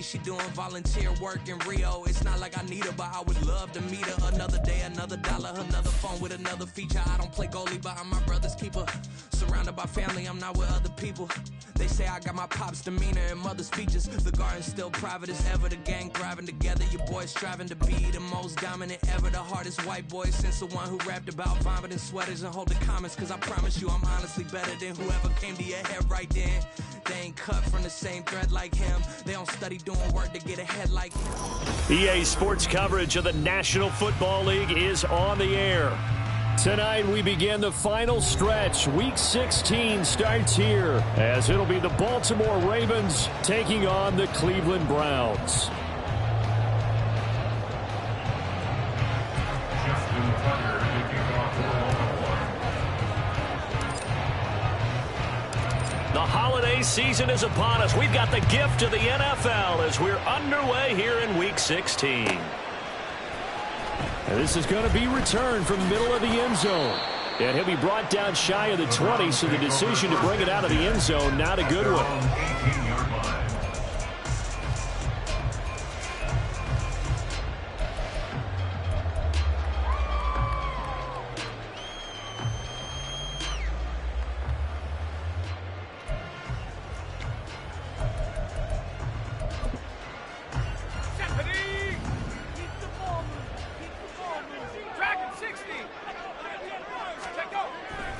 she doing volunteer work in Rio. It's not like I need her, but I would love to meet her. Another day, another dollar, another phone with another feature. I don't play goalie, but I'm my brother's keeper. Surrounded by family, I'm not with other people. They say I got my pop's demeanor and mother's features. The garden's still private as ever. The gang thriving together. Your boys striving to be the most dominant ever. The hardest white boy since the one who rapped about vomiting sweaters and hold the comments. Cause I promise you I'm honestly better than whoever came to your head right then. They ain't cut from the same thread like him. They don't study doing work to get ahead like him. EA Sports coverage of the National Football League is on the air. Tonight we begin the final stretch. Week 16 starts here as it'll be the Baltimore Ravens taking on the Cleveland Browns. The holiday season is upon us. We've got the gift of the NFL as we're underway here in Week 16. And this is going to be returned from the middle of the end zone. And he'll be brought down shy of the 20, so the decision to bring it out of the end zone, not a good one.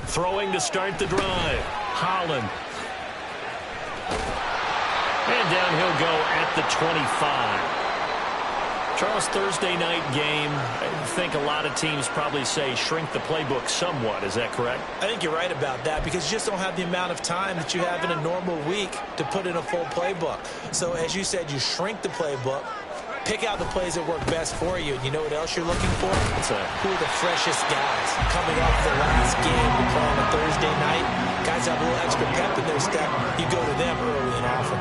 Throwing to start the drive. Holland. And down he'll go at the 25. Charles, Thursday night game, I think a lot of teams probably say shrink the playbook somewhat. Is that correct? I think you're right about that because you just don't have the amount of time that you have in a normal week to put in a full playbook. So as you said, you shrink the playbook. Pick out the plays that work best for you. You know what else you're looking for? Who are the freshest guys coming off the last game to play on a Thursday night? Guys have a little extra pep in their step. You go to them early and often.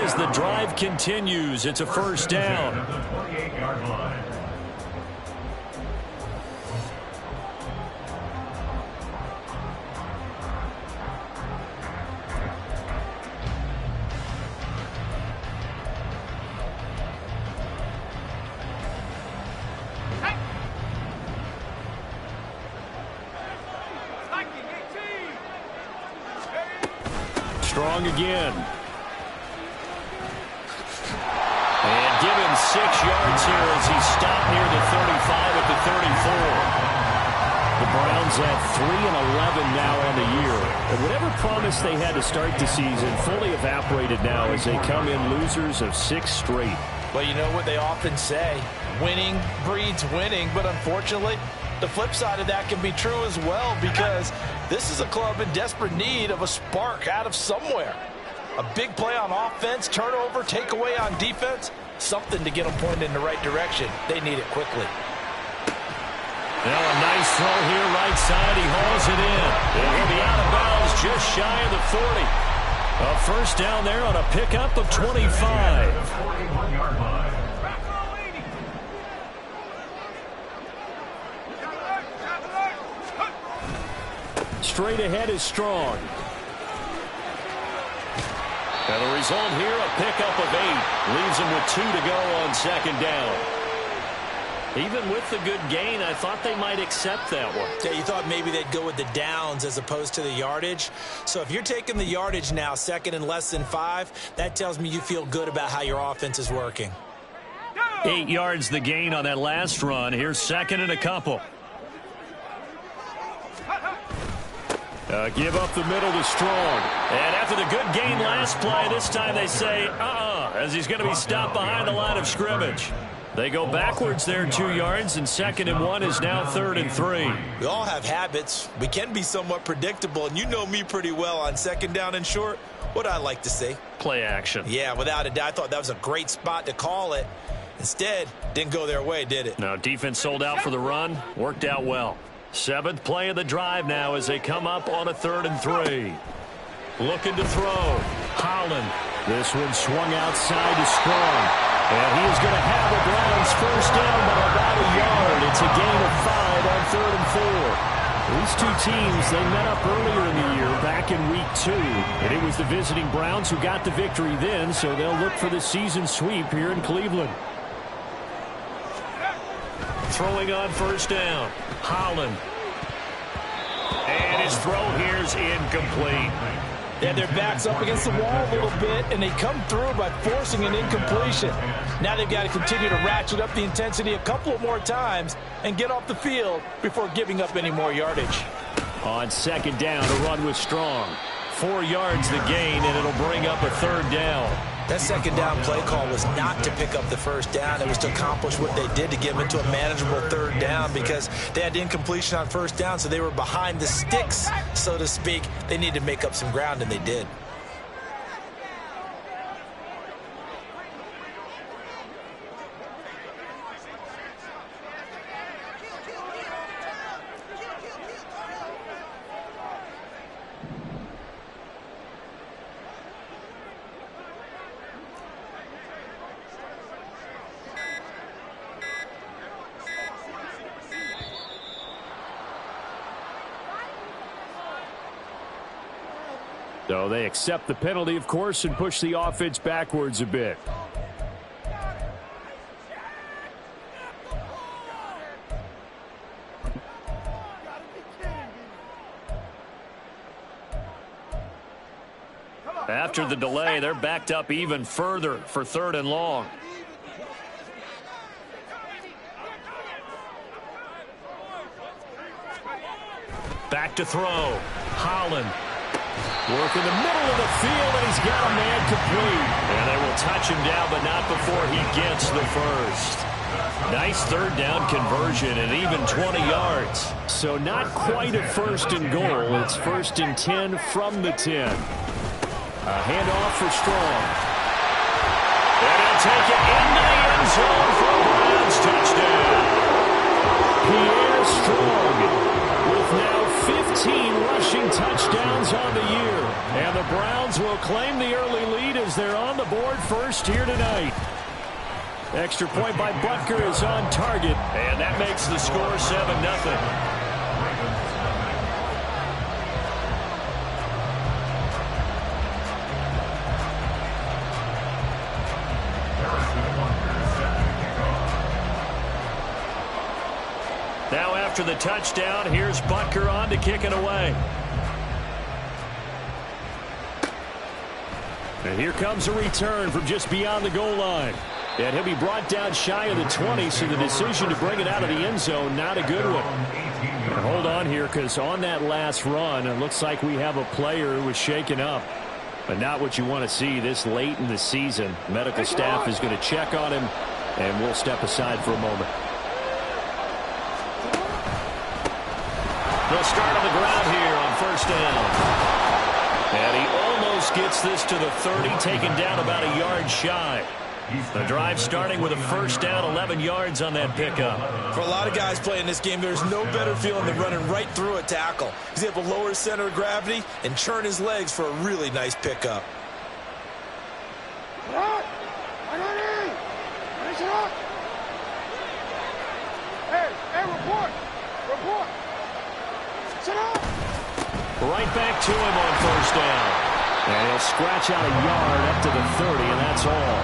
As the drive continues, it's a first down. Strong again. And give him 6 yards here as he stopped near the 35 at the 34. The Browns at 3-11 now on the year. And whatever promise they had to start the season fully evaporated now as they come in losers of 6 straight. Well, you know what they often say, winning breeds winning, but unfortunately, the flip side of that can be true as well because this is a club in desperate need of a spark out of somewhere. A big play on offense, turnover, takeaway on defense, something to get them pointed in the right direction. They need it quickly. Now a nice throw here, right side. He hauls it in. He'll be out of bounds just shy of the 40. A first down there on a pickup of 25. Straight ahead is Strong. And the result here, a pickup of 8. Leaves him with 2 to go on second down. Even with the good gain, I thought they might accept that one. Yeah, you thought maybe they'd go with the downs as opposed to the yardage. So if you're taking the yardage now, second and less than 5, that tells me you feel good about how your offense is working. 8 yards the gain on that last run. Here's second and a couple. Give up the middle to Strong. And after the good gain last play, this time they say, as he's going to be stopped behind the line of scrimmage. They go backwards there 2 yards, and 2nd and 1 is now 3rd and 3. We all have habits. We can be somewhat predictable, and you know me pretty well on 2nd down and short. What I like to say? Play action. Yeah, without a doubt. I thought that was a great spot to call it. Instead, didn't go their way, did it? No, defense sold out for the run. Worked out well. 7th play of the drive now as they come up on a 3rd and 3. Looking to throw. Holland. This one swung outside to Strong. And he is going to have the Browns first down by about a yard. It's a gain of 5 on 3rd and 4. These two teams, they met up earlier in the year, back in week 2. And it was the visiting Browns who got the victory then, so they'll look for the season sweep here in Cleveland. Throwing on first down. Holland. And his throw here is incomplete. Yeah, their back's up against the wall a little bit, and they come through by forcing an incompletion. Now they've got to continue to ratchet up the intensity a couple of more times and get off the field before giving up any more yardage. On 2nd down, a run with Strong. 4 yards the gain, and it'll bring up a 3rd down. That 2nd down play call was not to pick up the first down. It was to accomplish what they did to get them into a manageable 3rd down because they had incompletion on first down, so they were behind the sticks, so to speak. They needed to make up some ground, and they did. So they accept the penalty, of course, and push the offense backwards a bit. After the delay, they're backed up even further for 3rd and long. Back to throw. Holland. Work in the middle of the field, and he's got a man complete. And they will touch him down, but not before he gets the first. Nice 3rd down conversion and even 20 yards. So not quite a 1st and goal. It's 1st and 10 from the 10. A handoff for Strong. And he'll take it into the end zone for a Browns touchdown. Pierre Strong with now 15 rushing touchdowns on the year. And the Browns will claim the early lead as they're on the board first here tonight. Extra point by Butker is on target, and that makes the score 7-0. Now after the touchdown, here's Butker on to kick it away. And here comes a return from just beyond the goal line. And he'll be brought down shy of the 20, so the decision to bring it out of the end zone, not a good one. And hold on here, because on that last run, it looks like we have a player who was shaken up. But not what you want to see this late in the season. Medical staff is going to check on him, and we'll step aside for a moment. They'll start on the ground here on first down. And he almost gets this to the 30, taken down about a yard shy. The drive starting with a first down, 11 yards on that pickup. For a lot of guys playing this game, there's no better feeling than running right through a tackle. He's able to lower his center of gravity and churn his legs for a really nice pickup. Right back to him on first down. And he'll scratch out a yard up to the 30, and that's all.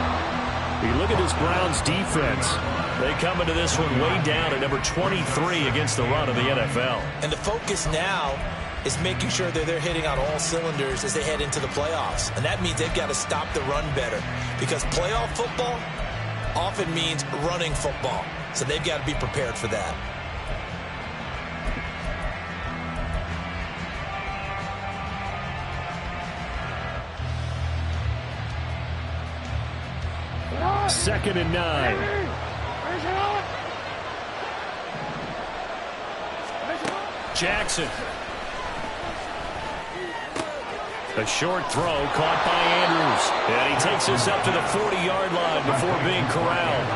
You look at this Browns defense. They come into this one way down at number 23 against the run of the NFL. And the focus now is making sure that they're hitting on all cylinders as they head into the playoffs. And that means they've got to stop the run better, because playoff football often means running football. So they've got to be prepared for that. 2nd and 9. Jackson. A short throw caught by Andrews. And he takes us up to the 40-yard line before being corralled.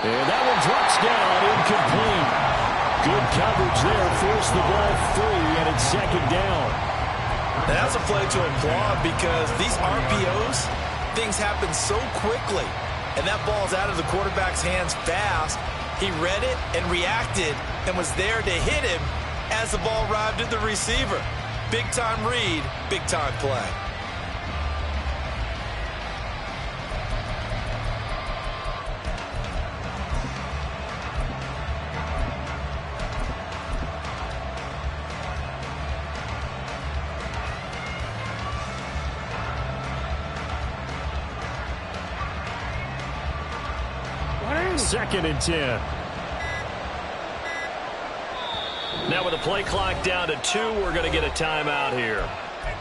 And that one drops down, incomplete. Good coverage there, forced the ball free, and it's 2nd down. Now that's a play to applaud because these RPOs, things happen so quickly. And that ball's out of the quarterback's hands fast. He read it and reacted and was there to hit him as the ball arrived at the receiver. Big-time read, big-time play. Second and 10. Now with the play clock down to 2, we're going to get a timeout here.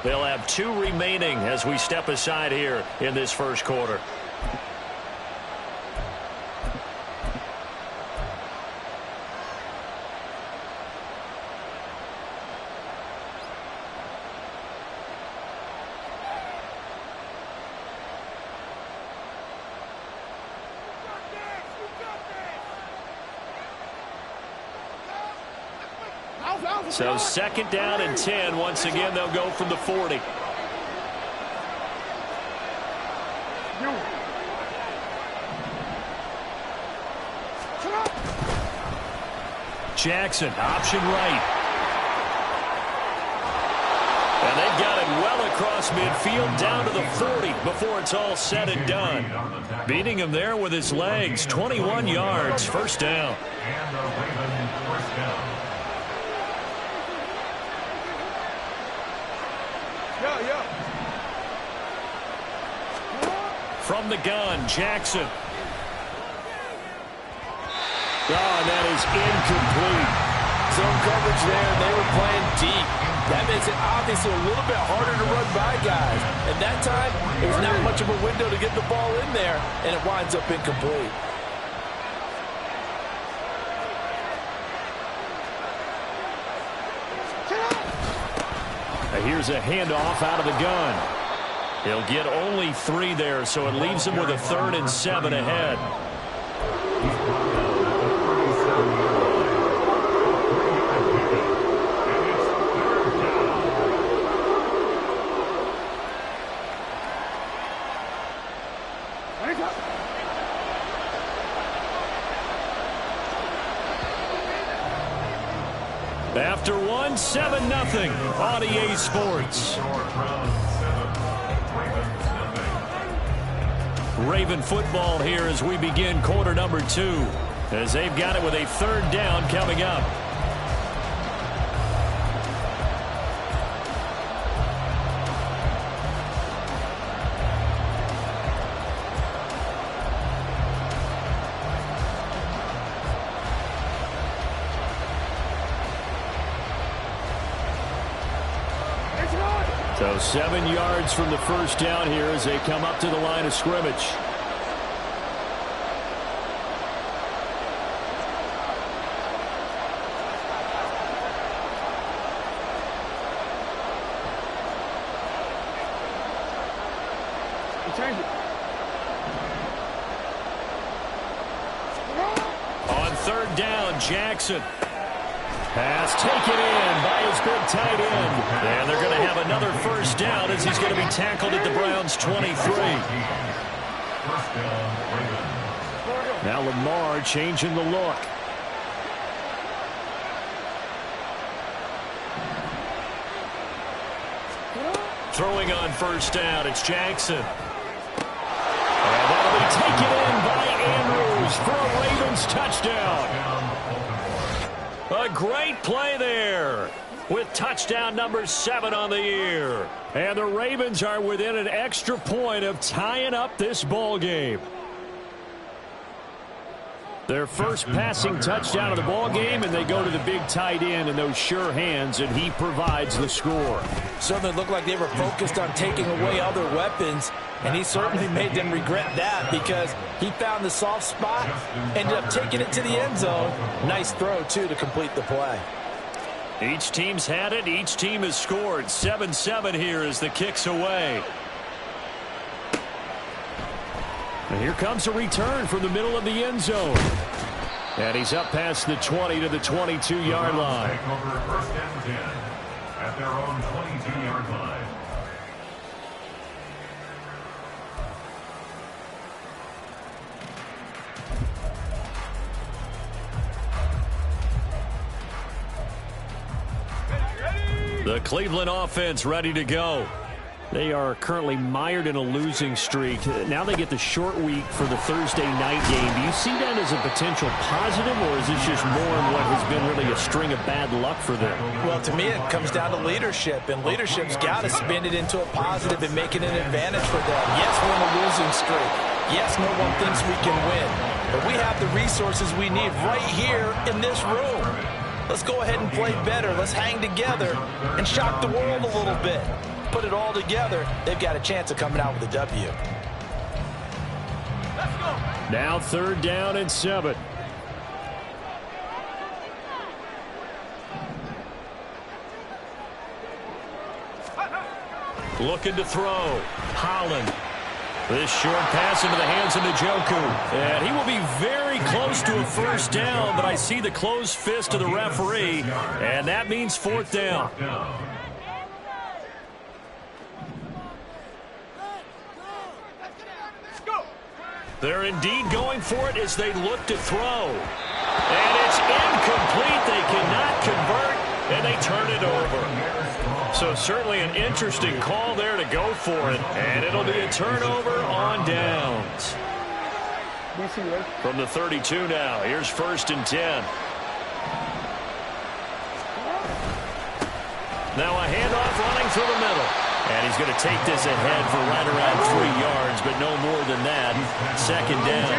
They'll have 2 remaining as we step aside here in this first quarter. So 2nd down and 10. Once again, they'll go from the 40. Jackson, option right. And they've got it well across midfield down to the 40 before it's all said and done. Beating him there with his legs. 21 yards, first down. From the gun, Jackson. Oh, and that is incomplete. Zone coverage there, they were playing deep. That makes it obviously a little bit harder to run by guys. And that time, it was not much of a window to get the ball in there, and it winds up incomplete. Here's a handoff out of the gun. He'll get only 3 there, so it leaves him with a 3rd and 7 ahead. After 1, 7-0 on EA Sports. Raven football here as we begin quarter number 2, as they've got it with a 3rd down coming up. So 7 yards from the first down here as they come up to the line of scrimmage. On 3rd down, Jackson. Pass taken in by his big tight end. And they're going to have another first down as he's going to be tackled at the Browns' 23. Now Lamar changing the look. Throwing on first down, it's Jackson. And that'll be taken in by Andrews for a Ravens touchdown. A great play there with touchdown number 7 on the year. And the Ravens are within an extra point of tying up this ball game. Their first passing touchdown of the ball game, and they go to the big tight end in those sure hands, and he provides the score. Certainly looked like they were focused on taking away other weapons, and he certainly made them regret that because he found the soft spot, ended up taking it to the end zone. Nice throw, too, to complete the play. Each team's had it. Each team has scored. 7-7 here as the kick's away. And here comes a return from the middle of the end zone. And he's up past the 20 to the 22-yard line. First and 10 at their own 22-yard line. The Cleveland offense ready to go. They are currently mired in a losing streak. Now they get the short week for the Thursday night game. Do you see that as a potential positive, or is this just more in what has been really a string of bad luck for them? Well, to me, it comes down to leadership, and leadership's got to spin it into a positive and make it an advantage for them. Yes, we're in a losing streak. Yes, no one thinks we can win, but we have the resources we need right here in this room. Let's go ahead and play better. Let's hang together and shock the world a little bit. Put it all together, they've got a chance of coming out with a W. Let's go. Now 3rd down and 7. Looking to throw. Holland. This short pass into the hands of Njoku. And he will be very close to a first down, but I see the closed fist of the referee, and that means 4th down. They're indeed going for it as they look to throw. And it's incomplete. They cannot convert, and they turn it over. So certainly an interesting call there to go for it. And it'll be a turnover on downs. From the 32 now, here's 1st and 10. Now a handoff running through the middle. And he's going to take this ahead for right around 3 yards, but no more than that. 2nd down.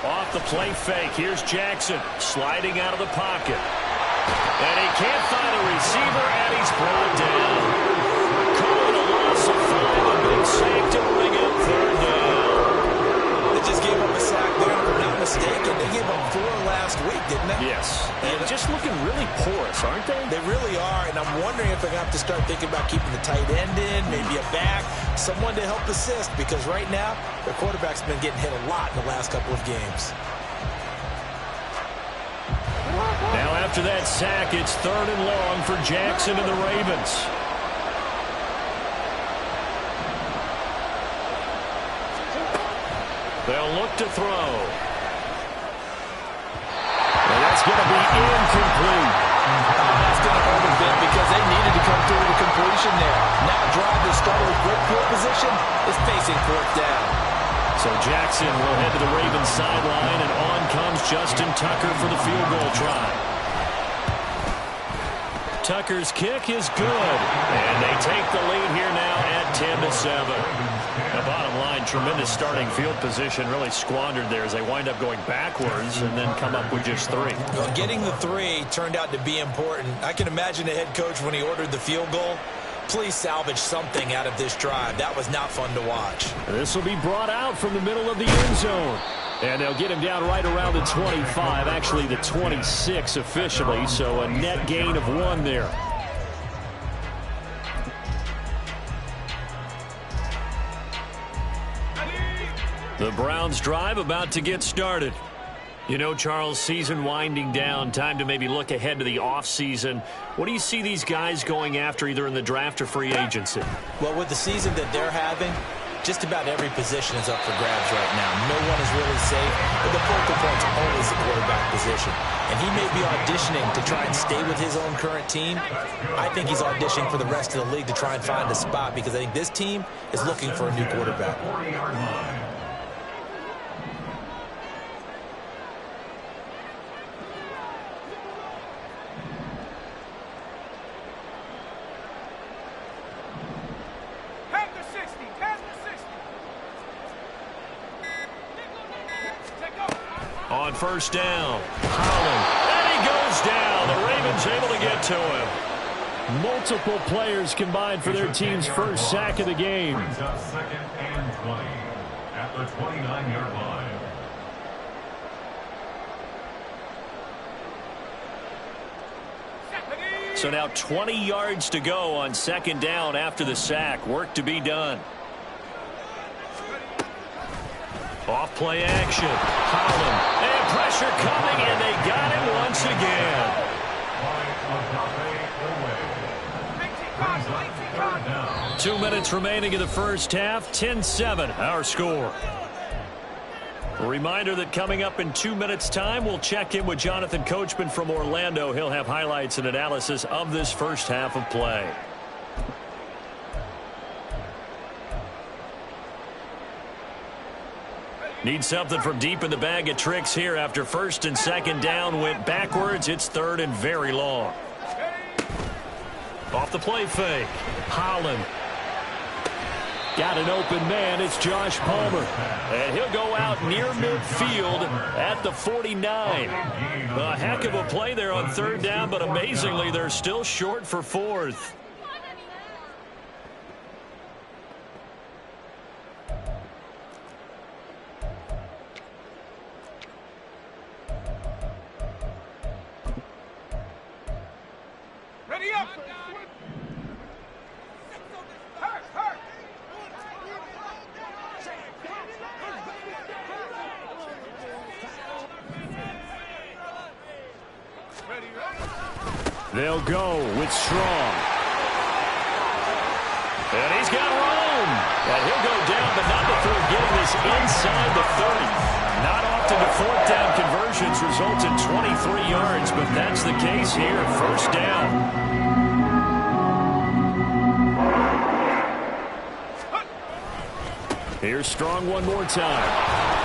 Off the play fake, here's Jackson sliding out of the pocket. And he can't find a receiver, and he's brought down. Calling a loss of 5, a big sack to bring up 3rd down. They just gave up a sack there, if I'm not mistaken. They gave up 4 last week, didn't they? Yes. And just looking really porous, aren't they? They really are, and I'm wondering if they're going to have to start thinking about keeping the tight end in, maybe a back, someone to help assist, because right now, their quarterback's been getting hit a lot in the last couple of games. Now after that sack, it's 3rd and long for Jackson and the Ravens. They'll look to throw. And that's going to be incomplete. That's going to hurt a bit because they needed to come through with a completion there. Now a drive that started with great field position is facing 4th down. So Jackson will head to the Ravens sideline, and on comes Justin Tucker for the field goal try. Tucker's kick is good, and they take the lead here now at 10-7. The bottom line, tremendous starting field position, really squandered there as they wind up going backwards and then come up with just 3. Well, getting the 3 turned out to be important. I can imagine the head coach when he ordered the field goal. Please salvage something out of this drive. That was not fun to watch. This will be brought out from the middle of the end zone. And they'll get him down right around the 25, actually the 26 officially, so a net gain of 1 there. The Browns drive about to get started. You know, Charles, season winding down, time to maybe look ahead to the offseason. What do you see these guys going after either in the draft or free agency? Well, with the season that they're having, just about every position is up for grabs right now. No one is really safe, but the focal point's always the quarterback position. And he may be auditioning to try and stay with his own current team. I think he's auditioning for the rest of the league to try and find a spot because I think this team is looking for a new quarterback. Have the 6. on first down. Holland. And he goes down. The Ravens able to get to him. Multiple players combined for their team's first sack of the game. Brings up 2nd and 20 at the 29-yard line. So now 20 yards to go on second down after the sack. Work to be done. Off play action. Holland. And pressure coming, and they got him once again. 2 minutes remaining in the first half. 10-7 our score. A reminder that coming up in 2 minutes' time, we'll check in with Jonathan Coachman from Orlando. He'll have highlights and analysis of this first half of play. Need something from deep in the bag of tricks here after first and second down went backwards. It's third and very long. Off the play fake. Holland. Got an open man. It's Josh Palmer. And he'll go out near midfield at the 49. A heck of a play there on third down, but amazingly, they're still short for fourth. Ready up! They'll go with Strong. And he's got room. And he'll go down, but not before getting this inside the 30. Not often the fourth down conversions result in 23 yards, but that's the case here. First down. Here's Strong one more time.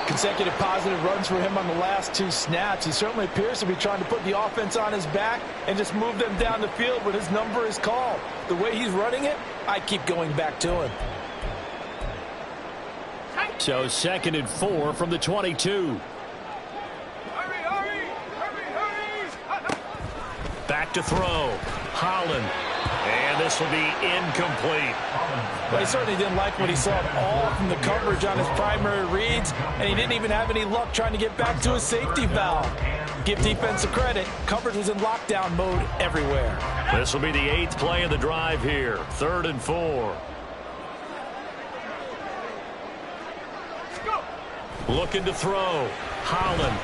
Consecutive positive runs for him on the last 2 snaps. He certainly appears to be trying to put the offense on his back and just move them down the field when his number is called. The way he's running it, I keep going back to him. So 2nd and 4 from the 22. Back to throw. Holland. And this will be incomplete. Well, he certainly didn't like what he saw at all from the coverage on his primary reads, and he didn't even have any luck trying to get back to his safety valve. Give defense credit. Coverage was in lockdown mode everywhere. This will be the 8th play of the drive here. 3rd and 4. Looking to throw. Holland.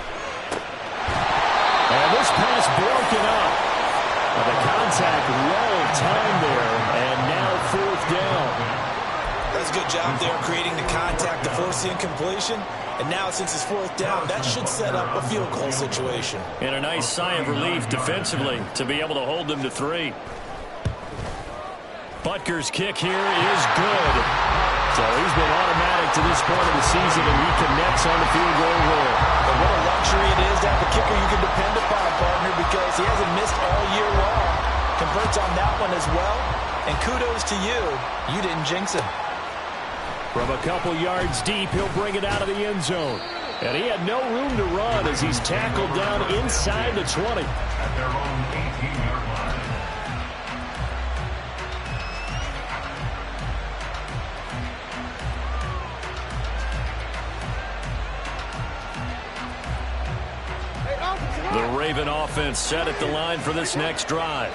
And this pass broken up. The contact well timed there, and now 4th down. That's a good job there creating the contact to force the incompletion. And now since it's 4th down, that should set up a field goal situation. And a nice sigh of relief defensively to be able to hold them to 3. Butker's kick here is good. So he's been automatic to this point of the season, and he connects on the field goal roll. And what a luxury it is to have a kicker you can depend upon, partner, because he hasn't missed all year long. Converts on that one as well. And kudos to you. You didn't jinx him. From a couple yards deep, he'll bring it out of the end zone. And he had no room to run as he's tackled down inside the 20. At their own 18-yard line. The Raven offense set at the line for this next drive.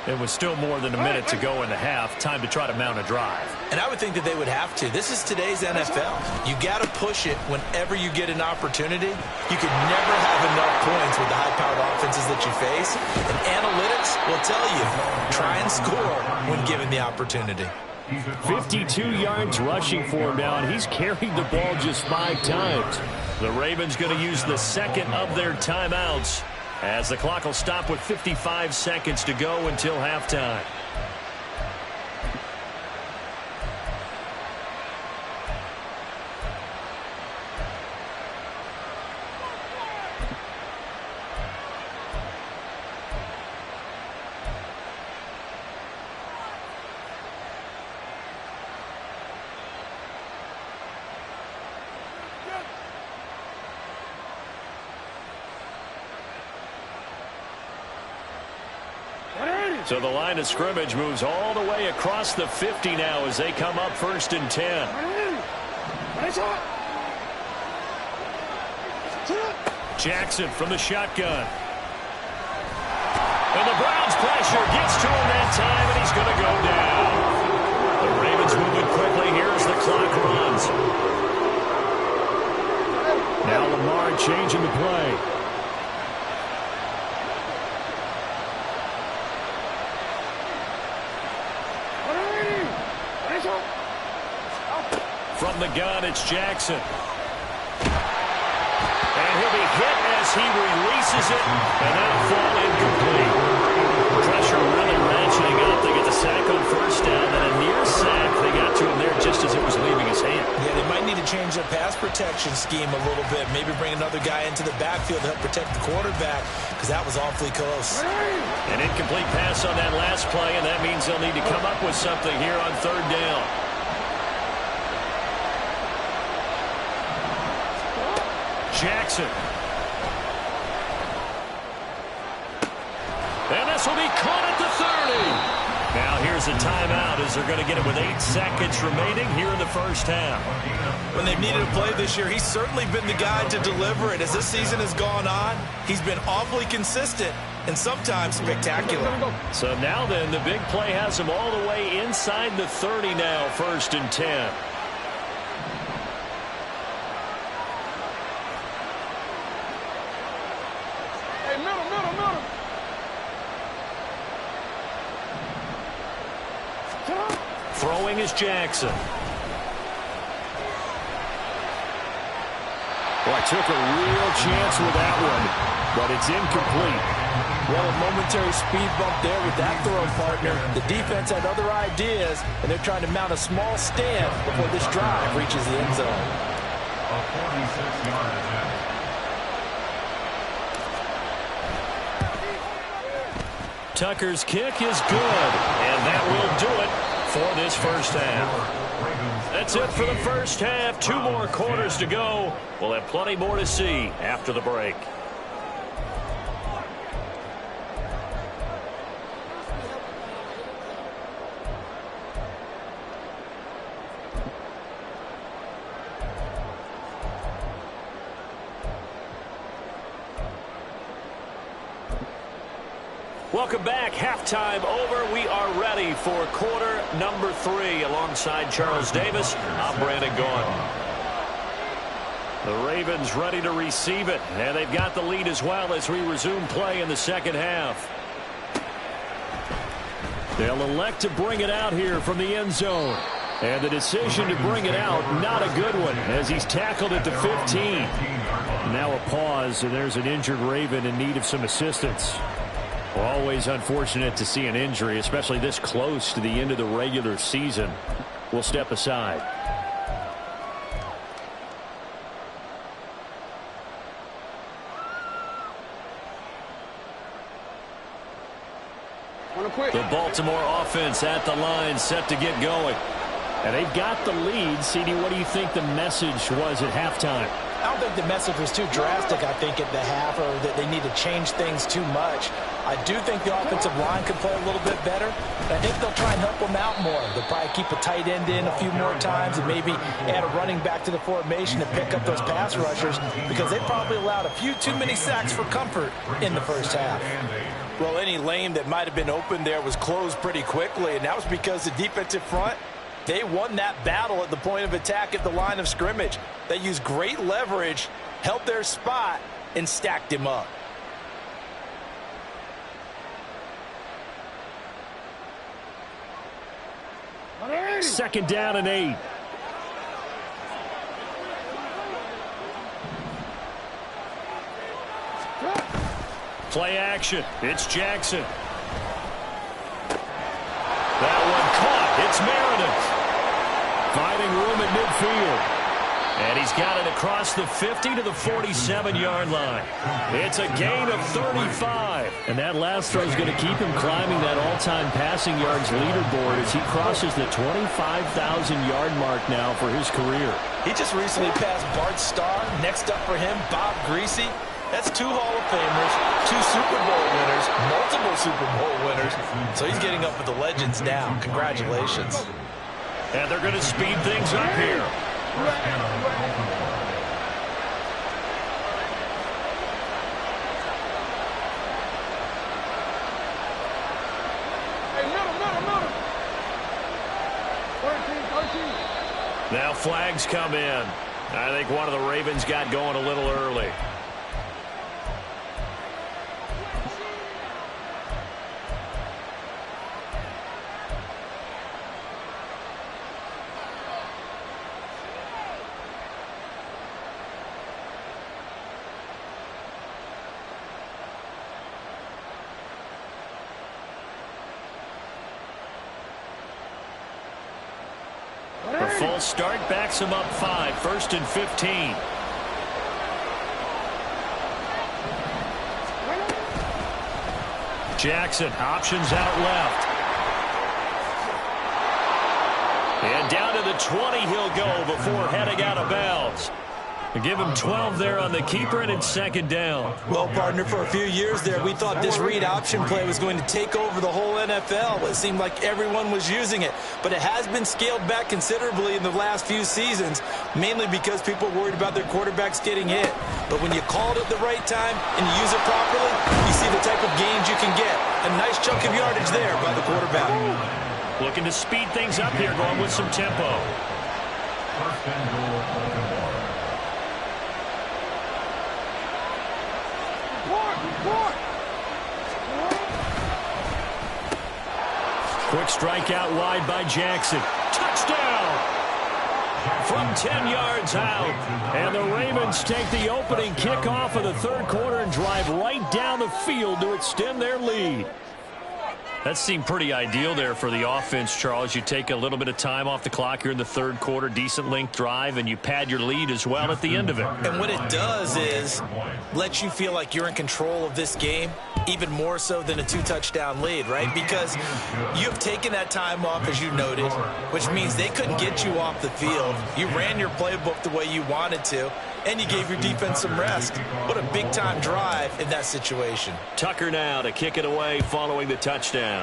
It was still more than a minute to go in the half. Time to try to mount a drive. And I would think that they would have to. This is today's NFL. You got to push it whenever you get an opportunity. You could never have enough points with the high-powered offenses that you face. And analytics will tell you, try and score when given the opportunity. 52 yards rushing for him now, and he's carried the ball just 5 times. The Ravens going to use the second of their timeouts as the clock will stop with 55 seconds to go until halftime. So the line of scrimmage moves all the way across the 50 now as they come up 1st and 10. Jackson from the shotgun. And the Browns' pressure gets to him that time, and he's going to go down. The Ravens moving quickly here as the clock runs. Now Lamar changing the play. From the gun, it's Jackson. And he'll be hit as he releases it, and that'll fall incomplete. Pressure really ratcheting up. They get the sack on 1st down, and a near sack. They got to him there just as it was leaving his hand. Yeah, they might need to change their pass protection scheme a little bit. Maybe bring another guy into the backfield to help protect the quarterback, because that was awfully close. An incomplete pass on that last play, and that means they'll need to come up with something here on 3rd down. Jackson. And this will be caught at the 30. Now here's a timeout as they're going to get it with 8 seconds remaining here in the 1st half. When they've needed a play this year, he's certainly been the guy to deliver it. As this season has gone on, he's been awfully consistent and sometimes spectacular. So now then, the big play has him all the way inside the 30 now, 1st and 10. Throwing is Jackson. Boy, took a real chance with that one, but it's incomplete. Well, a momentary speed bump there with that throw, partner. The defense had other ideas, and they're trying to mount a small stand before this drive reaches the end zone. A 46-yard attempt. Tucker's kick is good, and that will do it for this 1st half. That's it for the 1st half. 2 more quarters to go. We'll have plenty more to see after the break. Welcome back. Halftime over. We are ready for quarter number 3. Alongside Charles Davis, I'm Brandon Gaughan. The Ravens ready to receive it, and they've got the lead as well as we resume play in the 2nd half. They'll elect to bring it out here from the end zone. And the decision to bring it out, not a good one, as he's tackled at the 15. Now a pause, and there's an injured Raven in need of some assistance. Always unfortunate to see an injury, especially this close to the end of the regular season. We'll step aside. The Baltimore offense at the line, set to get going. And they've got the lead. CD, what do you think the message was at halftime? I don't think the message was too drastic, I think, at the half, or that they need to change things too much. I do think the offensive line could play a little bit better. I think they'll try and help them out more. They'll probably keep a tight end in a few more times and maybe add a running back to the formation to pick up those pass rushers, because they probably allowed a few too many sacks for comfort in the 1st half. Well, any lane that might have been open there was closed pretty quickly, and that was because the defensive front, they won that battle at the point of attack at the line of scrimmage. They used great leverage, held their spot, and stacked him up. Second down and 8. Play action. It's Jackson. That one caught. It's Meredith. Finding room at midfield. And he's got it across the 50 to the 47-yard line. It's a gain of 35. And that last throw is going to keep him climbing that all-time passing yards leaderboard as he crosses the 25,000-yard mark now for his career. He just recently passed Bart Starr. Next up for him, Bob Greasy. That's 2 Hall of Famers, 2 Super Bowl winners, multiple Super Bowl winners. So he's getting up with the legends now. Congratulations. And they're going to speed things up here. Now flags come in. I think one of the Ravens got going a little early. The full start backs him up 5, 1st and 15. Jackson options out left. And down to the 20 he'll go before heading out of bounds. They give him 12 there on the keeper, and it's 2nd down. Well, partner, for a few years there, we thought this read option play was going to take over the whole NFL. It seemed like everyone was using it, but it has been scaled back considerably in the last few seasons, mainly because people are worried about their quarterbacks getting hit. But when you call it at the right time and you use it properly, you see the type of gains you can get. A nice chunk of yardage there by the quarterback. Looking to speed things up here, going with some tempo. 1st and goal, Baltimore. Quick strike out wide by Jackson. Touchdown! From 10 yards out. And the Ravens take the opening kickoff of the 3rd quarter and drive right down the field to extend their lead. That seemed pretty ideal there for the offense, Charles. You take a little bit of time off the clock here in the 3rd quarter, decent length drive, and you pad your lead as well at the end of it. And what it does is let you feel like you're in control of this game, even more so than a 2-touchdown lead, right? Because you have taken that time off, as you noted, which means they couldn't get you off the field. You ran your playbook the way you wanted to, and you gave your defense some rest. What a big-time drive in that situation. Tucker now to kick it away following the touchdown.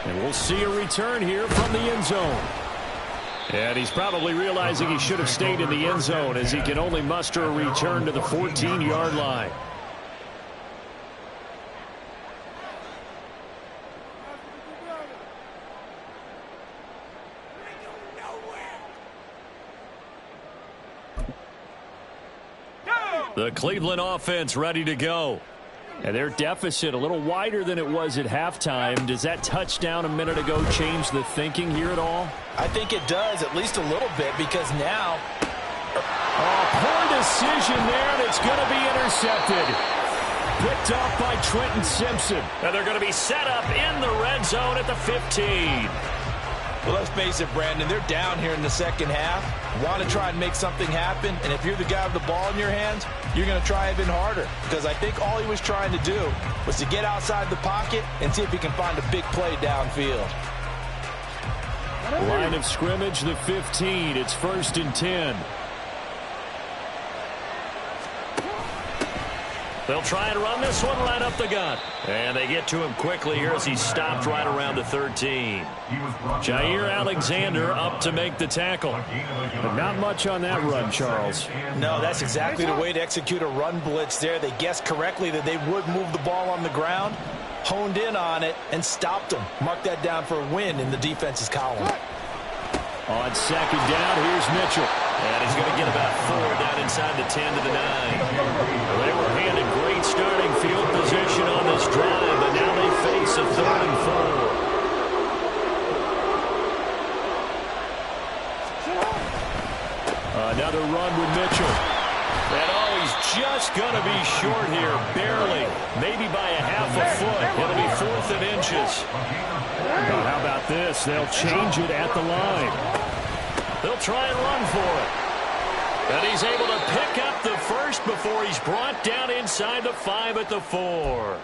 And we'll see a return here from the end zone. And he's probably realizing he should have stayed in the end zone as he can only muster a return to the 14-yard line. The Cleveland offense ready to go. And their deficit a little wider than it was at halftime. Does that touchdown a minute ago change the thinking here at all? I think it does, at least a little bit, because now... poor decision there, and it's going to be intercepted. Picked off by Trenton Simpson. And they're going to be set up in the red zone at the 15. Well, let's face it, Brandon, they're down here in the 2nd half. Want to try and make something happen, and if you're the guy with the ball in your hands, you're going to try even harder, because I think all he was trying to do was to get outside the pocket and see if he can find a big play downfield. Line of scrimmage, the 15. It's 1st and 10. They'll try and run this one right up the gut. And they get to him quickly here as he's stopped right around the 13. Jair Alexander up to make the tackle. But not much on that run, Charles. No, that's exactly the way to execute a run blitz there. They guessed correctly that they would move the ball on the ground, honed in on it, and stopped them. Mark that down for a win in the defense's column. On 2nd down, here's Mitchell. And he's going to get about 4 down inside the 10 to the 9. They were handed great starting field position on this drive, but now they face a 3rd and 4. Another run with Mitchell. And he's just going to be short here, barely, maybe by a half a foot. It'll be 4th and inches. How about this? They'll change it at the line. They'll try and run for it. And he's able to pick up the first before he's brought down inside the 5 at the 4.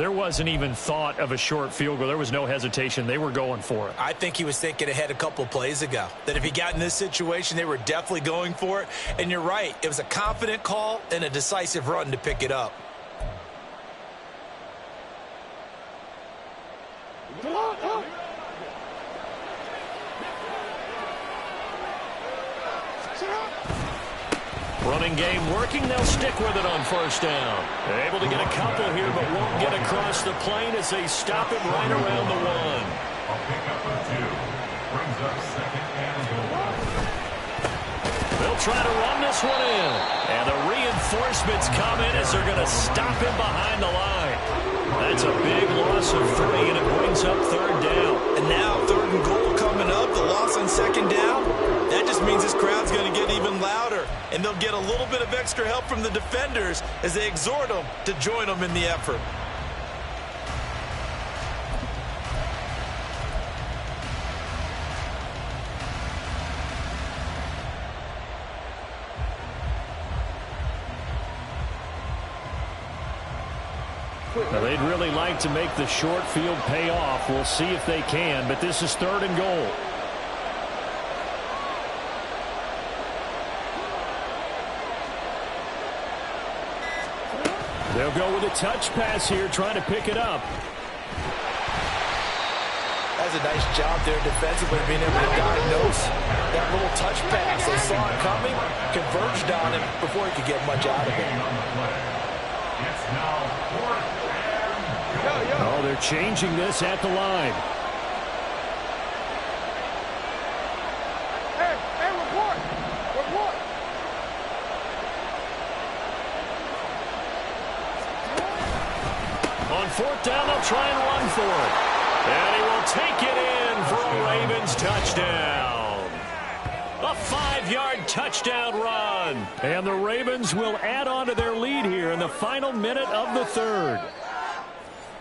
There wasn't even thought of a short field goal. There was no hesitation. They were going for it. I think he was thinking ahead a couple plays ago, that if he got in this situation, they were definitely going for it. And you're right. It was a confident call and a decisive run to pick it up. Running game working. They'll stick with it on first down. They're able to get a couple here, but won't get across the plane as they stop it right around the 1. A pickup of 2. Brings up second and goal. They'll try to run this one in. And the reinforcements come in as they're going to stop him behind the line. That's a big loss of 3, and it brings up third down. And now third and goal coming up, the loss on second down. That just means this crowd's going to get even louder, and they'll get a little bit of extra help from the defenders as they exhort them to join them in the effort. Now, they'd really like to make the short field pay off. We'll see if they can, but this is third and goal. They'll go with a touch pass here, trying to pick it up. That's a nice job there defensively, being able to diagnose that little touch pass. They saw it coming, converged on him before he could get much out of it. It's now 4th and goal. Oh, they're changing this at the line. Hey, report. On fourth down, they'll try and run for it. And he will take it in for a Ravens touchdown. A 5-yard touchdown run. And the Ravens will add on to their lead here in the final minute of the third.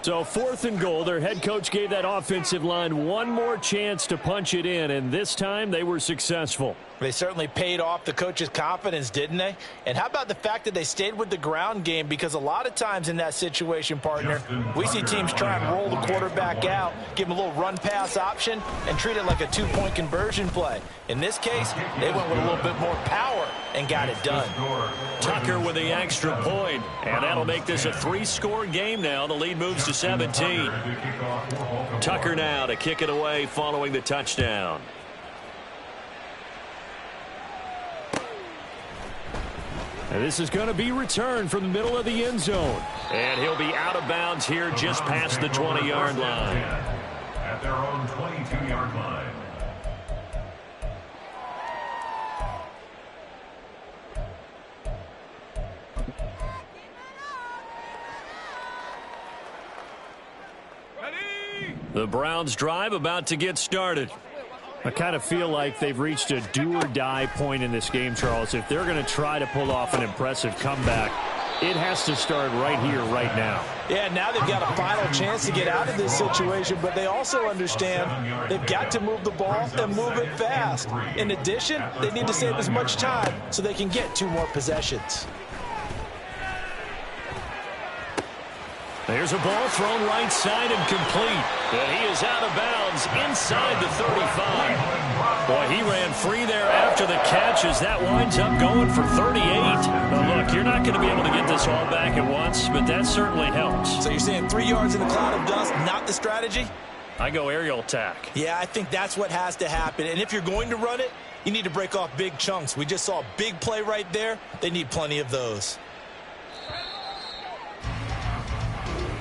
So fourth and goal, their head coach gave that offensive line one more chance to punch it in, and this time they were successful. They certainly paid off the coach's confidence, didn't they? And how about the fact that they stayed with the ground game? Because a lot of times in that situation, partner, we see teams try and roll the quarterback out, give him a little run-pass option, and treat it like a two-point conversion play. In this case, they went with a little bit more power and got it done. Tucker with the extra point, and that'll make this a 3-score game now. The lead moves to 17. Tucker now to kick it away following the touchdown. And this is going to be returned from the middle of the end zone. And he'll be out of bounds here just past the 20-yard line. At their own 22-yard line. The Browns drive about to get started. I kind of feel like they've reached a do-or-die point in this game, Charles. If they're going to try to pull off an impressive comeback, it has to start right here, right now. Yeah, now they've got a final chance to get out of this situation, but they also understand they've got to move the ball and move it fast. In addition, they need to save as much time so they can get 2 more possessions. There's a ball thrown right side and complete. And he is out of bounds inside the 35. Boy, he ran free there after the catch as that winds up going for 38. Now, look, you're not going to be able to get this all back at once, but that certainly helps. So you're saying 3 yards in a cloud of dust, not the strategy? I go aerial attack. Yeah, I think that's what has to happen. And if you're going to run it, you need to break off big chunks. We just saw a big play right there. They need plenty of those.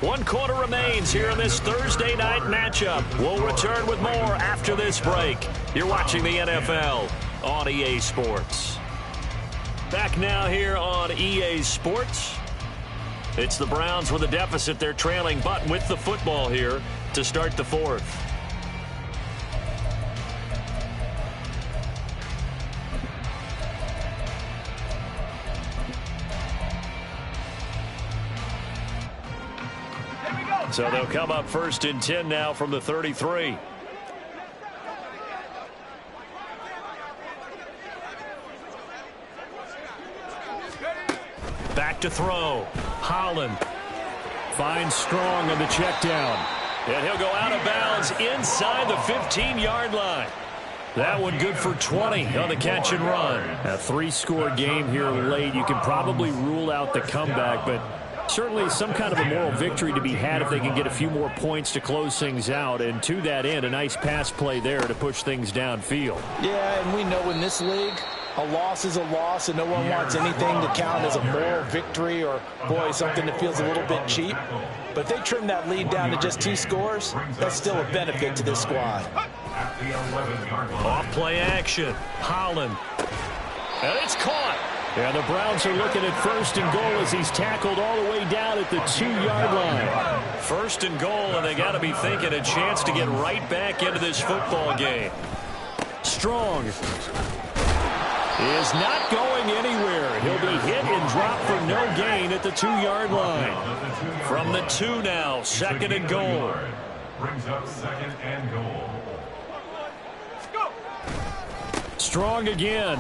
1 quarter remains here in this Thursday night matchup. We'll return with more after this break. You're watching the NFL on EA Sports. Back now here on EA Sports. It's the Browns with a deficit. They're trailing, but with the football here to start the fourth. So they'll come up 1st and 10 now from the 33. Back to throw. Holland finds Strong on the check down. And he'll go out of bounds inside the 15-yard line. That one good for 20 on the catch and run. A 3-score game here late. You can probably rule out the comeback, but certainly some kind of a moral victory to be had if they can get a few more points to close things out. And to that end, a nice pass play there to push things downfield. Yeah, and we know in this league, a loss is a loss, and no one wants anything to count as a moral victory or, boy, something that feels a little bit cheap. But if they trim that lead down to just 2 scores, that's still a benefit to this squad. Off play action. Holland. And it's caught. And the Browns are looking at 1st and goal as he's tackled all the way down at the 2-yard line. 1st and goal, and they got to be thinking a chance to get right back into this football game. Strong is not going anywhere. He'll be hit and dropped for no gain at the 2-yard line. From the 2 now, 2nd and goal. Brings up 2nd and goal. Strong again.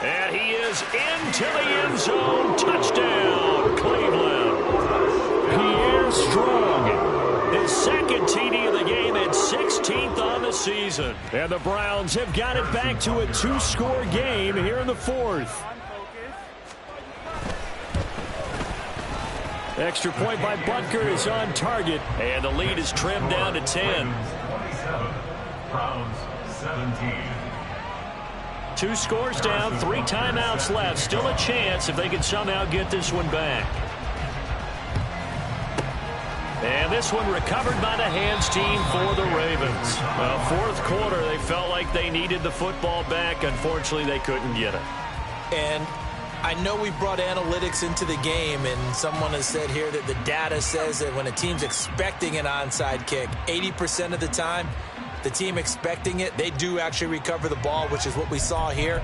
And he is into the end zone. Touchdown, Cleveland. Pierre Strong, his 2nd TD of the game and 16th on the season. And the Browns have got it back to a 2-score game here in the 4th. Extra point by Butker is on target. And the lead is trimmed down to 10. 27. Browns 17. 2 scores down, 3 timeouts left. Still a chance if they can somehow get this one back. And this one recovered by the hands team for the Ravens. Well, 4th quarter, they felt like they needed the football back. Unfortunately, they couldn't get it. And I know we brought analytics into the game, and someone has said here that the data says that when a team's expecting an onside kick, 80% of the time, the team expecting it, they do actually recover the ball, which is what we saw here.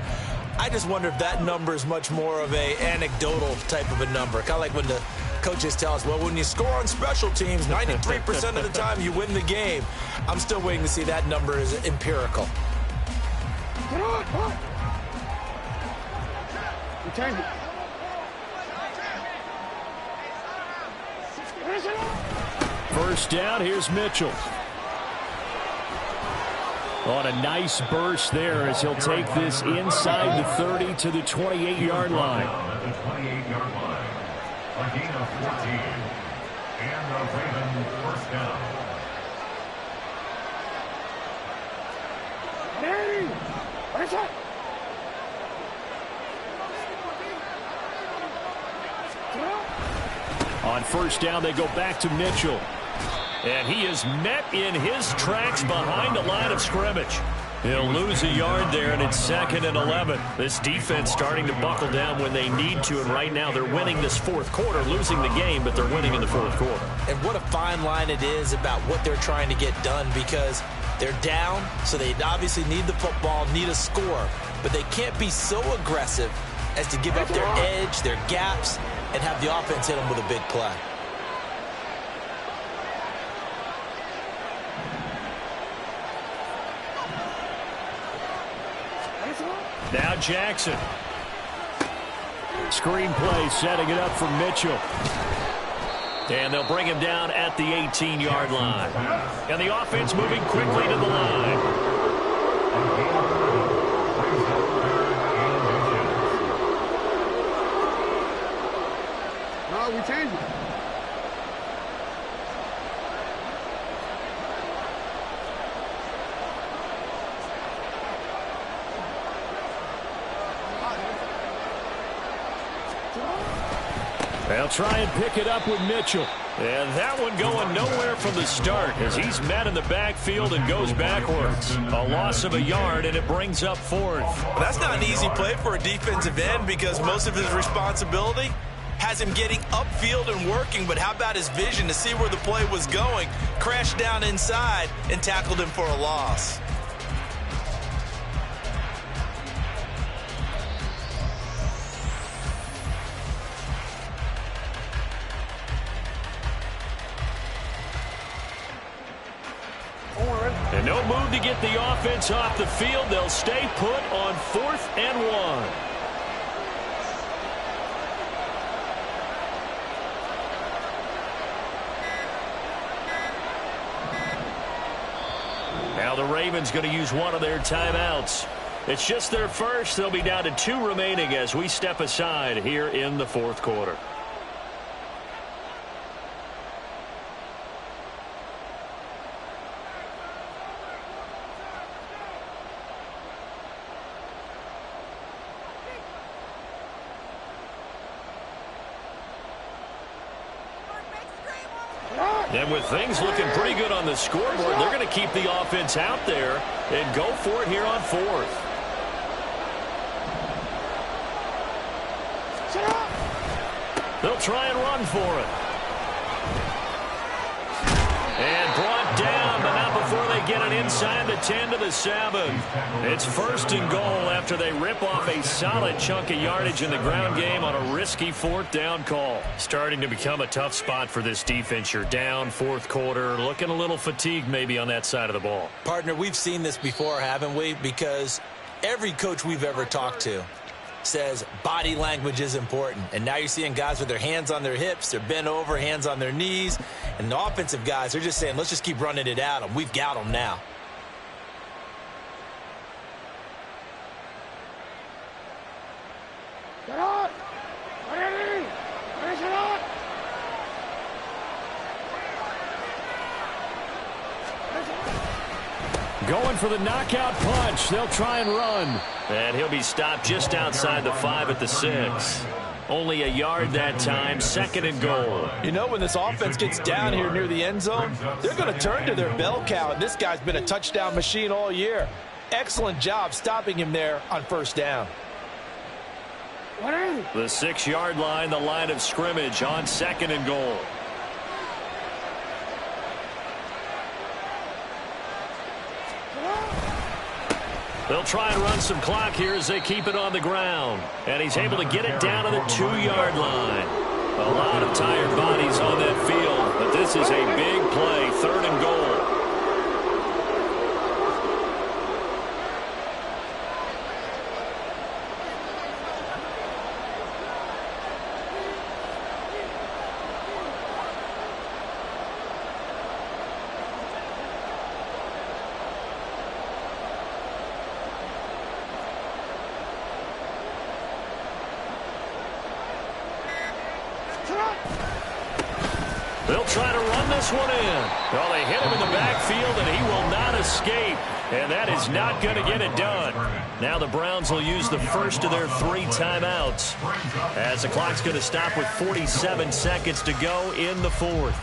I just wonder if that number is much more of a anecdotal type of a number. Kind of like when the coaches tell us, well, when you score on special teams, 93% of the time you win the game. I'm still waiting to see that number is empirical. First down, here's Mitchell. On a nice burst there as he'll take this inside the 30 to the 28-yard line. At the 28-yard line. A gain of 14. And the Ravens 1st down. On 1st down, they go back to Mitchell. And he is met in his tracks behind the line of scrimmage. He'll lose a yard there, and it's 2nd and 11. This defense starting to buckle down when they need to, and right now they're winning this 4th quarter, losing the game, but they're winning in the 4th quarter. And what a fine line it is about what they're trying to get done, because they're down, so they obviously need the football, need a score, but they can't be so aggressive as to give up their edge, their gaps, and have the offense hit them with a big play. Now Jackson. Screen play setting it up for Mitchell. And they'll bring him down at the 18-yard line. And the offense moving quickly to the line. No, we changed it. They'll try and pick it up with Mitchell. And that one going nowhere from the start as he's met in the backfield and goes backwards. A loss of a yard, and it brings up 4th. That's not an easy play for a defensive end because most of his responsibility has him getting upfield and working, but how about his vision to see where the play was going, crashed down inside, and tackled him for a loss. And no move to get the offense off the field. They'll stay put on 4th and 1. Now the Ravens going to use one of their timeouts. It's just their first. They'll be down to 2 remaining as we step aside here in the fourth quarter. And with things looking pretty good on the scoreboard, they're going to keep the offense out there and go for it here on fourth. They'll try and run for it. And brought down, but not before they get it inside the 10 to the 7. It's first and goal after they rip off a solid chunk of yardage in the ground game on a risky fourth down call. Starting to become a tough spot for this defense. You're down fourth quarter, looking a little fatigued maybe on that side of the ball. Partner, we've seen this before, haven't we? Because every coach we've ever talked to says body language is important. And now you're seeing guys with their hands on their hips, they're bent over, hands on their knees. And the offensive guys, they're just saying, let's just keep running it at them. We've got them now. Going for the knockout punch. They'll try and run. And he'll be stopped just outside the 5 at the 6. Only a yard that time, second and goal. You know, when this offense gets down here near the end zone, they're going to turn to their bell cow. And this guy's been a touchdown machine all year. Excellent job stopping him there on first down. The 6-yard line, the line of scrimmage on second and goal. They'll try and run some clock here as they keep it on the ground. And he's able to get it down to the 2-yard line. A lot of tired bodies on that field, but this is a big play, third and goal. They'll try to run this one in. Well, they hit him in the backfield, and he will not escape. And that is not going to get it done. Now the Browns will use the first of their 3 timeouts, as the clock's going to stop with 47 seconds to go in the fourth.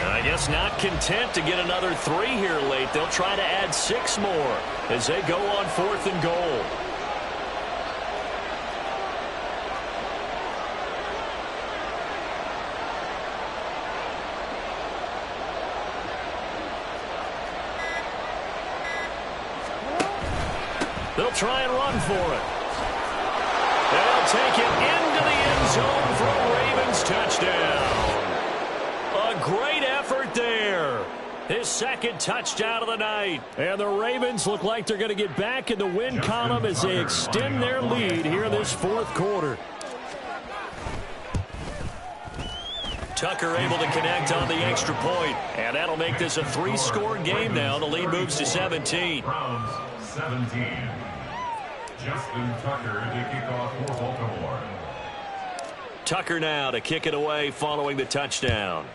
I guess not content to get another 3 here late. They'll try to add 6 more as they go on fourth and goal. They'll try and run for it. They'll take it into the end zone for a Ravens touchdown. A great effort there. His second touchdown of the night. And the Ravens look like they're going to get back in the win column as they extend their lead here in this fourth quarter. Tucker able to connect on the extra point. And that'll make this a 3-score game now. The lead moves to 17. Browns 17. Justin Tucker to kick off for Baltimore. Tucker now to kick it away following the touchdown.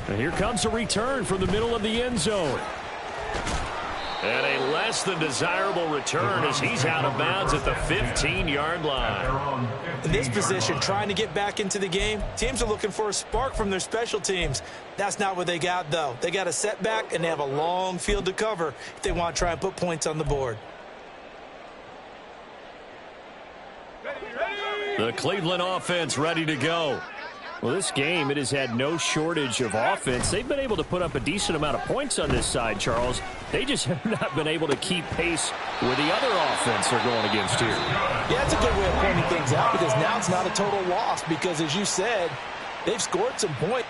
And here comes a return from the middle of the end zone. And a less than desirable return as he's out of bounds at the 15-yard line. In this position, trying to get back into the game, teams are looking for a spark from their special teams. That's not what they got, though. They got a setback, and they have a long field to cover if they want to try and put points on the board. The Cleveland offense ready to go. Well, this game, it has had no shortage of offense. They've been able to put up a decent amount of points on this side, Charles. They just have not been able to keep pace with the other offense they're going against here. Yeah, that's a good way of pointing things out, because now it's not a total loss because, as you said, they've scored some points.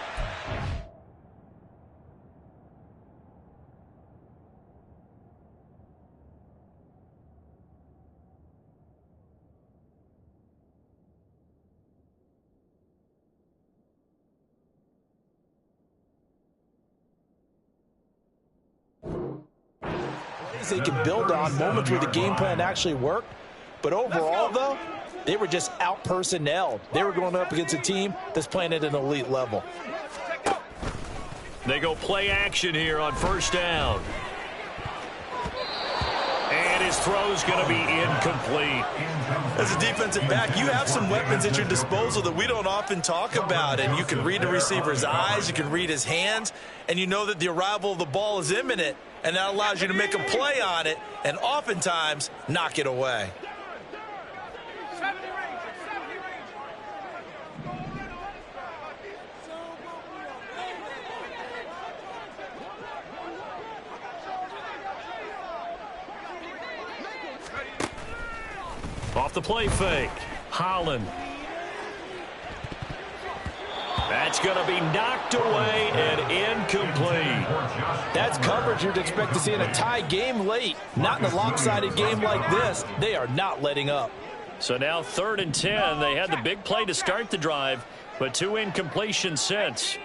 guys they can build on, moments where the game plan actually worked. But overall, though, they were just out-personnelled. They were going up against a team that's playing at an elite level. They go play action here on first down. And his throw's going to be incomplete. As a defensive back, you have some weapons at your disposal that we don't often talk about. And you can read the receiver's eyes, you can read his hands, and you know that the arrival of the ball is imminent. And that allows you to make a play on it and oftentimes knock it away. Off the play fake, Holland. That's going to be knocked away and incomplete. That's coverage you'd expect to see in a tie game late. Not in a lopsided game like this. They are not letting up. So now 3rd and 10. They had the big play to start the drive, but 2 incompletions since.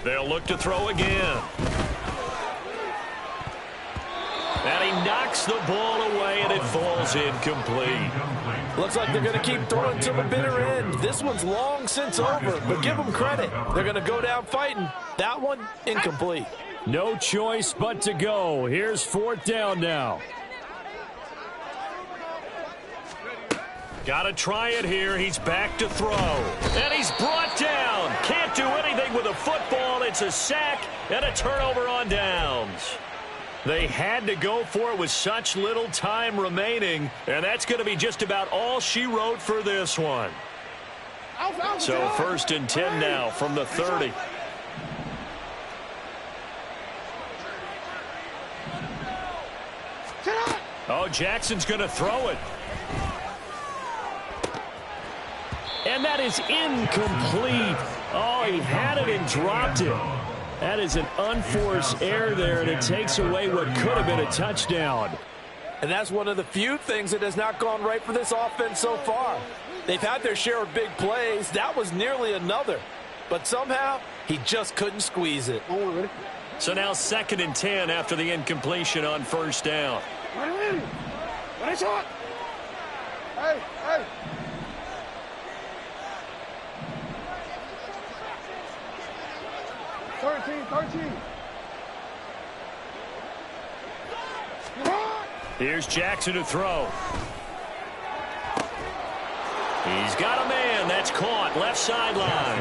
They'll look to throw again. And he knocks the ball away, and it falls incomplete. Looks like they're going to keep throwing to the bitter end. This one's long since over, but give them credit. They're going to go down fighting. That one, incomplete. No choice but to go. Here's 4th down now. Got to try it here. He's back to throw. And he's brought down. Can't do anything with a football. It's a sack and a turnover on downs. They had to go for it with such little time remaining, and that's going to be just about all she wrote for this one. So 1st and 10 now from the 30. Oh, Jackson's going to throw it. And that is incomplete. Oh, he had it and dropped it. That is an unforced error there, and it takes away what could have been a touchdown. And that's one of the few things that has not gone right for this offense so far. They've had their share of big plays. That was nearly another. But somehow, he just couldn't squeeze it. So now 2nd and 10 after the incompletion on first down. Hey, hey. Here's Jackson to throw. He's got a man. That's caught. Left sideline.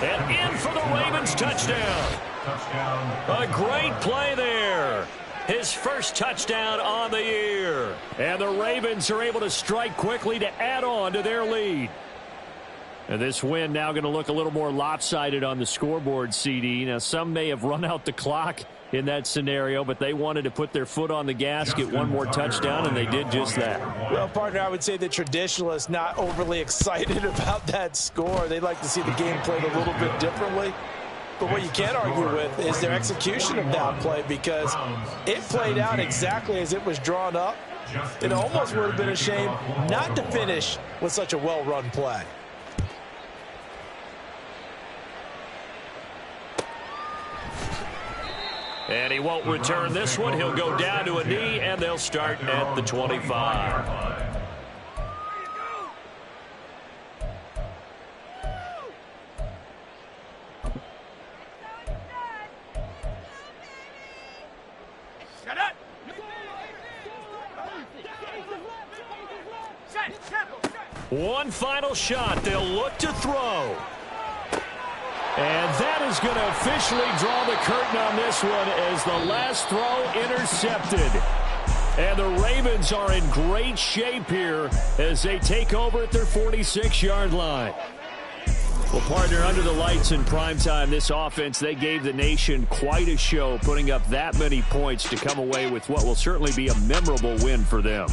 And in for the Ravens touchdown. A great play there. His first touchdown on the year. And the Ravens are able to strike quickly to add on to their lead. And this win now going to look a little more lopsided on the scoreboard, CD. Now, some may have run out the clock in that scenario, but they wanted to put their foot on the gas, get one more touchdown, and they did just that. Well, partner, I would say the traditionalists not overly excited about that score. They'd like to see the game played a little bit differently. But what you can't argue with is their execution of that play, because it played out exactly as it was drawn up. It almost would have been a shame not to finish with such a well-run play. And he won't return this one. He'll go down to a knee, and they'll start at the 25. One final shot. They'll look to throw. And that is going to officially draw the curtain on this one as the last throw intercepted. And the Ravens are in great shape here as they take over at their 46-yard line. Well, partner, under the lights in primetime, this offense, they gave the nation quite a show, putting up that many points to come away with what will certainly be a memorable win for them.